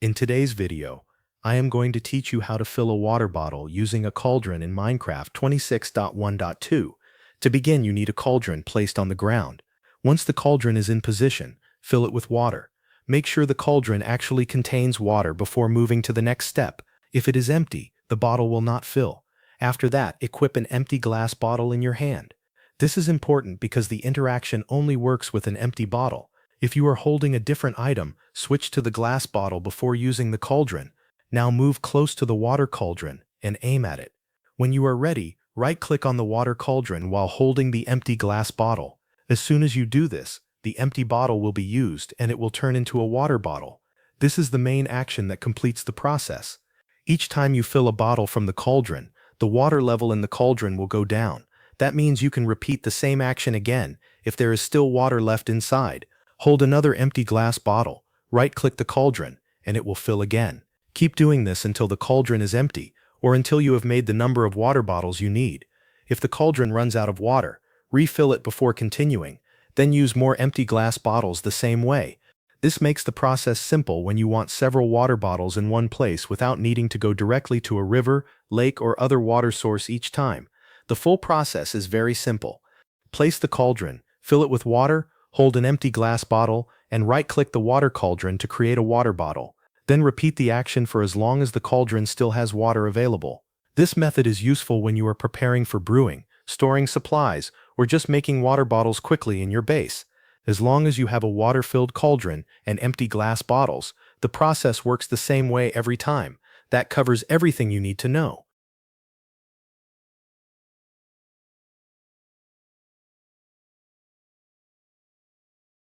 In today's video, I am going to teach you how to fill a water bottle using a cauldron in Minecraft 26.1.2. To begin, you need a cauldron placed on the ground. Once the cauldron is in position, fill it with water. Make sure the cauldron actually contains water before moving to the next step. If it is empty, the bottle will not fill. After that, equip an empty glass bottle in your hand. This is important because the interaction only works with an empty bottle. If you are holding a different item, switch to the glass bottle before using the cauldron. Now move close to the water cauldron and aim at it. When you are ready, right-click on the water cauldron while holding the empty glass bottle. As soon as you do this, the empty bottle will be used and it will turn into a water bottle. This is the main action that completes the process. Each time you fill a bottle from the cauldron, the water level in the cauldron will go down. That means you can repeat the same action again if there is still water left inside. Hold another empty glass bottle, right-click the cauldron, and it will fill again. Keep doing this until the cauldron is empty, or until you have made the number of water bottles you need. If the cauldron runs out of water, refill it before continuing, then use more empty glass bottles the same way. This makes the process simple when you want several water bottles in one place without needing to go directly to a river, lake, or other water source each time. The full process is very simple. Place the cauldron, fill it with water, hold an empty glass bottle, and right-click the water cauldron to create a water bottle. Then repeat the action for as long as the cauldron still has water available. This method is useful when you are preparing for brewing, storing supplies, or just making water bottles quickly in your base. As long as you have a water-filled cauldron and empty glass bottles, the process works the same way every time. That covers everything you need to know.